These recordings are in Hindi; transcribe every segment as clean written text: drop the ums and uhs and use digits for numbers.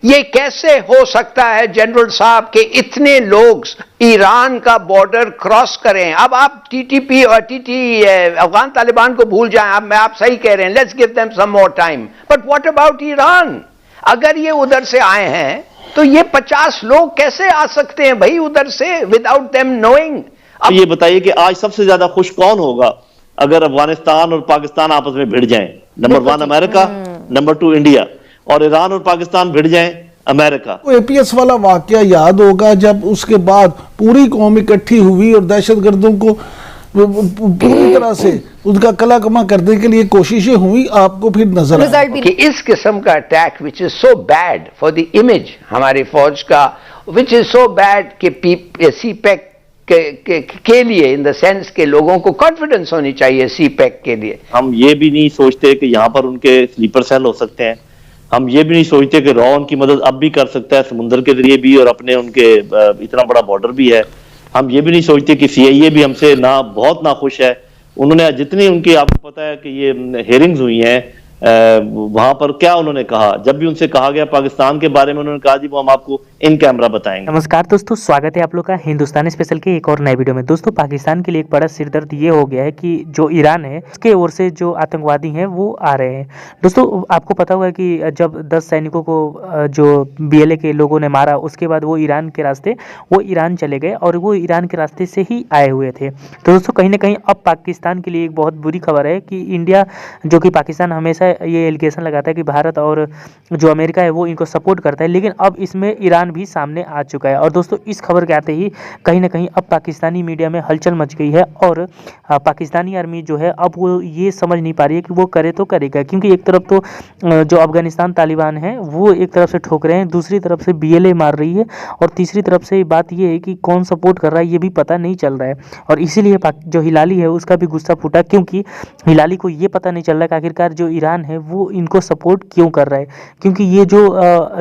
ये कैसे हो सकता है जनरल साहब के इतने लोग ईरान का बॉर्डर क्रॉस करें? अब आप टीटीपी और अफगान तालिबान को भूल जाएं। अब आप सही कह रहे हैं, let's give them some more time, but what about Iran? अगर ये उधर से आए हैं तो ये 50 लोग कैसे आ सकते हैं भाई उधर से विदाउट देम नोइंग? अब ये बताइए कि आज सबसे ज्यादा खुश कौन होगा अगर अफगानिस्तान और पाकिस्तान आपस में भिड़ जाएं? नंबर 1 अमेरिका, नंबर 2 इंडिया, और ईरान और पाकिस्तान भिड़ जाएं अमेरिका। एपीएस वाला वाकया याद होगा जब उसके बाद पूरी कौम इकट्ठी हुई और दहशतगर्दों को पूरी तरह से उनका कला कमा करने के लिए कोशिशें हुई, आपको फिर नजर आया कि इस किस्म का attack which is so bad for the image हमारी फौज का, विच इज सो बैड कि सीपैक के लिए इन द सेंस के लोगों को कॉन्फिडेंस होनी चाहिए सीपैक के लिए। हम ये भी नहीं सोचते कि यहाँ पर उनके स्लीपर सेल हो सकते हैं। हम ये भी नहीं सोचते कि रॉ उनकी मदद अब भी कर सकता है समुद्र के जरिए भी, और अपने उनके इतना बड़ा बॉर्डर भी है। हम ये भी नहीं सोचते कि CIA भी हमसे बहुत नाखुश है। उन्होंने जितनी उनकी, आपको पता है कि ये हेयरिंग्स हुई हैं, वहां पर क्या उन्होंने कहा, जब भी उनसे कहा गया पाकिस्तान के बारे में, उन्होंने कहा जी वो हम आपको इन कैमरा बताएंगे। नमस्कार दोस्तों, स्वागत है आप लोग का हिंदुस्तानी स्पेशल के एक और नए वीडियो में। दोस्तों, पाकिस्तान के लिए एक बड़ा सिरदर्द ये हो गया है कि जो ईरान है उसके ओर से जो आतंकवादी हैं वो आ रहे हैं। दोस्तों, आपको पता होगा कि जब 10 सैनिकों को जो BLA के लोगों ने मारा, उसके बाद वो ईरान के रास्ते वो ईरान चले गए और वो ईरान के रास्ते से ही आए हुए थे। तो दोस्तों, कहीं ना कहीं अब पाकिस्तान के लिए एक बहुत बुरी खबर है कि इंडिया, जो कि पाकिस्तान हमेशा ये एलिगेशन लगाता है कि भारत और जो अमेरिका है वो इनको सपोर्ट करता है, लेकिन अब इसमें ईरान भी सामने आ चुका है। और दोस्तों, इस खबर के आते ही कहीं ना कहीं अब पाकिस्तानी मीडिया में हलचल मच गई है और पाकिस्तानी आर्मी जो है अब वो ये समझ नहीं पा रही है कि वो करे तो करेगा, क्योंकि एक तरफ तो जो अफगानिस्तान तालिबान है वो एक तरफ से ठोक रहे हैं, दूसरी तरफ से BLA मार रही है, और तीसरी तरफ से बात ये है कि कौन सपोर्ट कर रहा है ये भी पता नहीं चल रहा है। और इसीलिए जो हिलाली है उसका भी गुस्सा फूटा, क्योंकि हिलाली को ये पता नहीं चल रहा है कि आखिरकार जो ईरान है वो इनको सपोर्ट क्यों कर रहा है, क्योंकि ये जो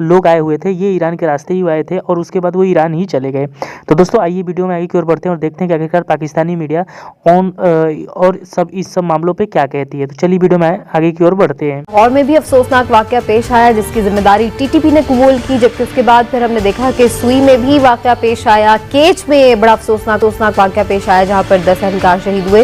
लोग आए हुए थे ये ईरान के रास्ते ही आए थे और उसके बाद वो ईरान ही चले गए। तो दोस्तों, आइए वीडियो में आगे की ओर बढ़ते हैं और देखते हैं कि आखिरकार पाकिस्तानी मीडिया और इस सब मामलों पे क्या कहती है। तो चलिए वीडियो में आगे की ओर बढ़ते हैं। और में भी अफसोसनाक वाकया पेश आया जिसकी जिम्मेदारी TTP ने कबूल की, जबकि उसके बाद फिर हमने देखा कि सुई में भी वाकया पेश आया, केच में बड़ा अफसोसनाक वाकया पेश आया जहां पर 10 एहलकार शहीद हुए।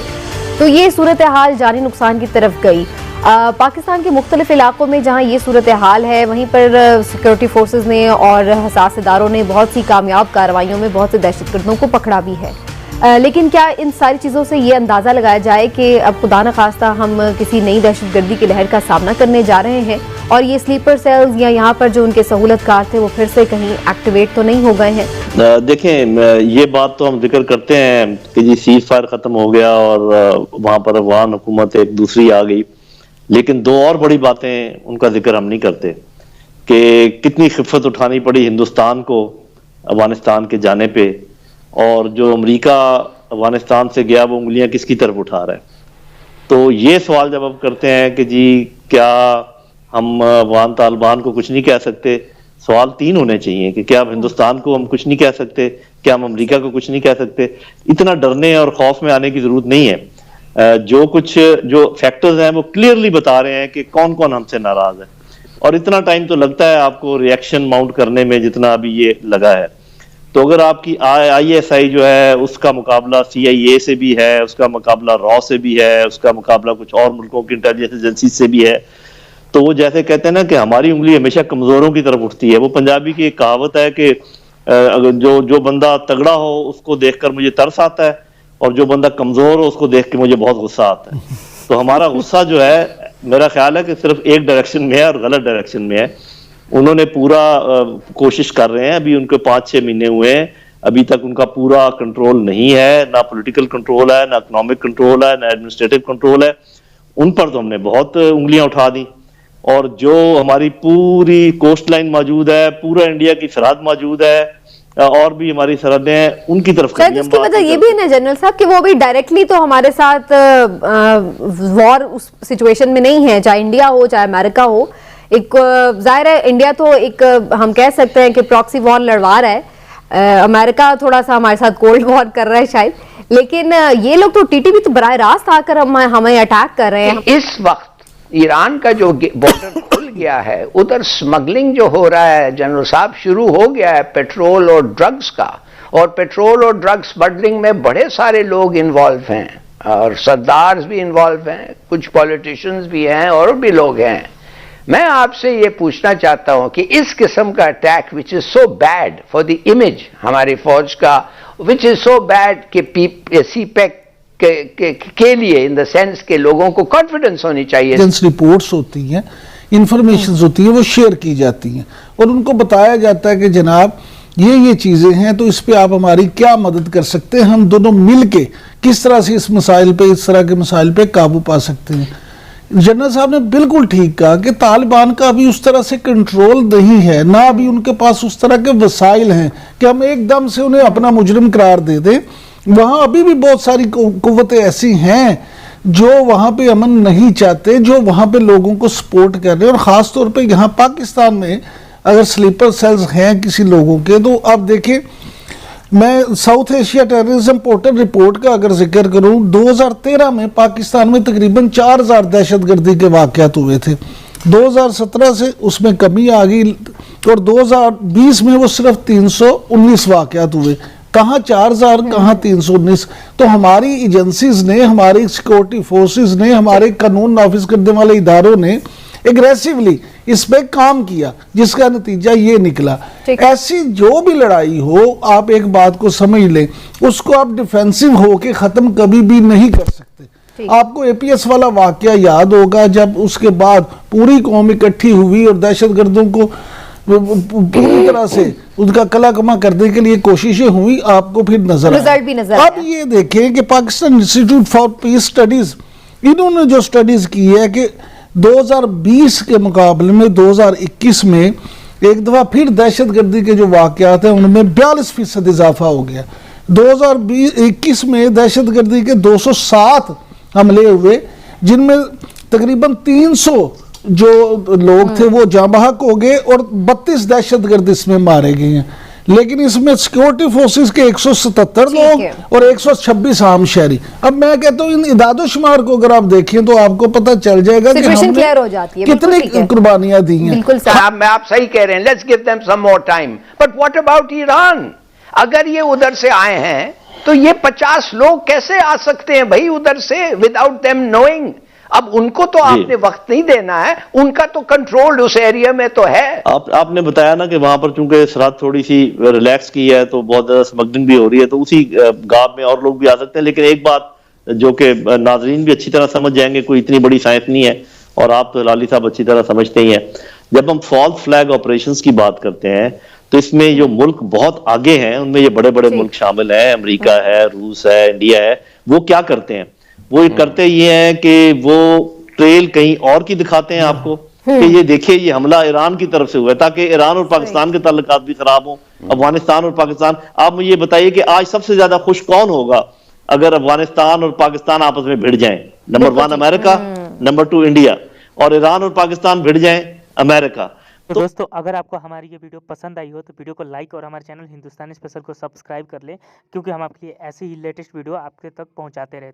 तो ये सूरत हाल जानी नुकसान की तरफ गई। पाकिस्तान के मुख्तलिफ इलाकों में जहां ये सूरत हाल है, वहीं पर सिक्योरिटी फोर्सेज ने और हसास इदारों ने बहुत सी कामयाब कार्रवाइयों में बहुत से दहशतगर्दों को पकड़ा भी है। लेकिन क्या इन सारी चीज़ों से ये अंदाज़ा लगाया जाए कि अब खुदा न खास्ता हम किसी नई दहशतगर्दी की लहर का सामना करने जा रहे हैं और ये स्लीपर सेल्स या यहाँ पर जो उनके सहूलतकार थे वो फिर से कहीं एक्टिवेट तो नहीं हो गए हैं? देखें, ये बात तो हम जिक्र करते हैं कि जी सीज फायर खत्म हो गया और वहां पर अफगान हुकूमत एक दूसरी आ गई, लेकिन दो और बड़ी बातें उनका जिक्र हम नहीं करते कि कितनी खिफ़त उठानी पड़ी हिंदुस्तान को अफगानिस्तान के जाने पे, और जो अमेरिका अफगानिस्तान से गया वो उंगलियां किसकी तरफ उठा रहा है। तो ये सवाल जब आप करते हैं कि जी क्या हम अफगान तालिबान को कुछ नहीं कह सकते, सवाल 3 होने चाहिए कि क्या हिंदुस्तान को हम कुछ नहीं कह सकते, क्या हम अमेरिका को कुछ नहीं कह सकते। इतना डरने और खौफ में आने की जरूरत नहीं है। जो फैक्टर्स हैं वो क्लियरली बता रहे हैं कि कौन कौन हमसे नाराज है, और इतना टाइम तो लगता है आपको रिएक्शन माउंट करने में जितना अभी ये लगा है। तो अगर आपकी ISI जो है उसका मुकाबला CIA से भी है, उसका मुकाबला रॉ से भी है, उसका मुकाबला कुछ और मुल्कों की इंटेलिजेंस एजेंसी से भी है, तो वो जैसे कहते हैं ना कि हमारी उंगली हमेशा कमजोरों की तरफ उठती है। वो पंजाबी की एक कहावत है कि जो बंदा तगड़ा हो उसको देखकर मुझे तरस आता है, और जो बंदा कमजोर हो उसको देख के मुझे बहुत गुस्सा आता है। तो हमारा गुस्सा जो है, मेरा ख्याल है कि सिर्फ एक डायरेक्शन में है और गलत डायरेक्शन में है। उन्होंने पूरा कोशिश कर रहे हैं, अभी उनके 5-6 महीने हुए हैं, अभी तक उनका पूरा कंट्रोल नहीं है, ना पॉलिटिकल कंट्रोल है, ना इकोनॉमिक कंट्रोल है, ना एडमिनिस्ट्रेटिव कंट्रोल है। उन पर तो हमने बहुत उंगलियां उठा दी, और जो हमारी पूरी कोस्ट लाइन मौजूद है, पूरा इंडिया की सरहद मौजूद है, और भी हमारी सरहदें हैं, उनकी तरफ इसकी वजह ये भी है ना जनरल साहब कि वो भी डायरेक्टली तो हमारे साथ वॉर उस सिचुएशन में नहीं है, चाहे इंडिया हो चाहे अमेरिका हो। एक जाहिर है इंडिया तो एक हम कह सकते हैं कि प्रॉक्सी वॉर लड़वा रहा है, अमेरिका थोड़ा सा हमारे साथ कोल्ड वॉर कर रहा है शायद, लेकिन ये लोग तो TTP तो बराह रास्त आकर हमें अटैक कर रहे हैं। इस वक्त ईरान का जो बॉर्डर खुल गया है, उधर स्मगलिंग जो हो रहा है जनरल साहब, शुरू हो गया है पेट्रोल और ड्रग्स का। और पेट्रोल और ड्रग्स स्मगलिंग में बड़े सारे लोग इन्वॉल्व हैं, और सरदार्स भी इन्वॉल्व हैं, कुछ पॉलिटिशियंस भी हैं और भी लोग हैं। मैं आपसे ये पूछना चाहता हूं कि इस किस्म का attack which is so bad for the image हमारी फौज का, विच इज सो बैड कि सीपैक के लिए इन द सेंस के लोगों को कॉन्फिडेंस होनी चाहिए। रिपोर्ट्स होती हैं, इंफॉर्मेशन होती है, वो शेयर की जाती हैं और उनको बताया जाता है कि जनाब ये चीजें हैं, तो इस पे आप हमारी क्या मदद कर सकते हैं, हम दोनों मिलके किस तरह से इस मसाइल पे, इस तरह के मसाइल पे काबू पा सकते हैं। जनरल साहब ने बिल्कुल ठीक कहा कि तालिबान का अभी उस तरह से कंट्रोल नहीं है, ना अभी उनके पास उस तरह के वसाइल हैं कि हम एकदम से उन्हें अपना मुजरिम करार दे दें। वहां अभी भी बहुत सारी कुव्वतें ऐसी हैं जो वहां पे अमन नहीं चाहते, जो वहां पे लोगों को सपोर्ट कर रहे हैं। और खास तौर पे यहाँ पाकिस्तान में अगर स्लीपर सेल्स हैं किसी लोगों के, तो आप देखें, मैं south Asia terrorism portal report का अगर जिक्र करूं, 2013 में पाकिस्तान में तकरीबन 4000 दहशतगर्दी के वाकयात हुए थे। 2017 से उसमें कमी आ गई और 2020 में वो सिर्फ 319 वाकयात हुए। कहाँ 4000, कहाँ 319। तो हमारी एजेंसीज ने, हमारी सिक्योरिटी फोर्सेस ने, हमारे कानून नाफिज करने वाले इदारों ने एग्रेसिवली इस पे काम किया, जिसका नतीजा ये निकला। ऐसी जो भी लड़ाई हो, आप एक बात को समझ लें, उसको आप डिफेंसिव होके खत्म कभी भी नहीं कर सकते। आपको एपीएस वाला वाकया याद होगा, जब उसके बाद पूरी कौम इकट्ठी हुई और दहशतगर्दों को पूरी तरह से उनका कला कमा करने के लिए कोशिशें हुई, आपको फिर रिजल्ट भी नजर अब ये देखें कि Pakistan institute for piece studies, इन्होंने जो स्टडीज की है कि 2020 के मुकाबले में 2021 में एक दफा फिर दहशतगर्दी के जो वाकयात हैं उनमें 42% इजाफा हो गया। 2021 में दहशतगर्दी के 207 हमले हुए, जिनमें तकरीबन 300 जो लोग थे वो जाँ बहक हो गए और 32 दहशतगर्द इसमें मारे गए हैं। लेकिन इसमें सिक्योरिटी फोर्सेस के 177 लोग और 126 आम शहरी। अब मैं कहता हूँ इन इदादो शुमार को अगर आप देखें तो आपको पता चल जाएगा कि हमने क्लियर हो जाती है, कितनी कुर्बानियां दी हैं। बिल्कुल मैं आप सही कह रहे हैं, let's give them some more time. But what about Iran? अगर ये उधर से आए हैं तो ये 50 लोग कैसे आ सकते हैं भाई उधर से विदाउट देम नोइंग? अब उनको तो आपने वक्त नहीं देना है, उनका तो कंट्रोल उस एरिया में तो है। आपने बताया ना कि वहां पर चूंकि सरहद थोड़ी सी रिलैक्स की है तो बहुत ज्यादा स्मगलिंग भी हो रही है, तो उसी गांव में और लोग भी आ सकते हैं। लेकिन एक बात जो कि नाजरीन भी अच्छी तरह समझ जाएंगे, कोई इतनी बड़ी साइंस नहीं है और आप तो लाली साहब अच्छी तरह समझते ही हैं। जब हम फॉल्स फ्लैग ऑपरेशंस की बात करते हैं तो इसमें जो मुल्क बहुत आगे हैं उनमें ये बड़े बड़े मुल्क शामिल हैं, अमेरिका है, रूस है, इंडिया है। वो क्या करते हैं? वो करते ये हैं कि वो ट्रेल कहीं और की दिखाते हैं आपको कि ये देखिए ये हमला ईरान की तरफ से हुआ है, ताकि ईरान और पाकिस्तान के ताल्लुकात भी खराब हो, अफगानिस्तान और पाकिस्तान। आप मुझे बताइए कि आज सबसे ज्यादा खुश कौन होगा अगर अफगानिस्तान और पाकिस्तान आपस में भिड़ जाएं? नंबर 1 अमेरिका, नंबर 2 इंडिया, और ईरान और पाकिस्तान भिड़ जाएं अमेरिका। तो दोस्तों अगर आपको हमारी ये वीडियो पसंद आई हो तो वीडियो को लाइक और हमारे चैनल हिंदुस्तानी स्पेशल को सब्सक्राइब कर लें, क्योंकि हम आपके लिए ऐसी ही लेटेस्ट वीडियो आपके तक पहुंचाते रहते हैं।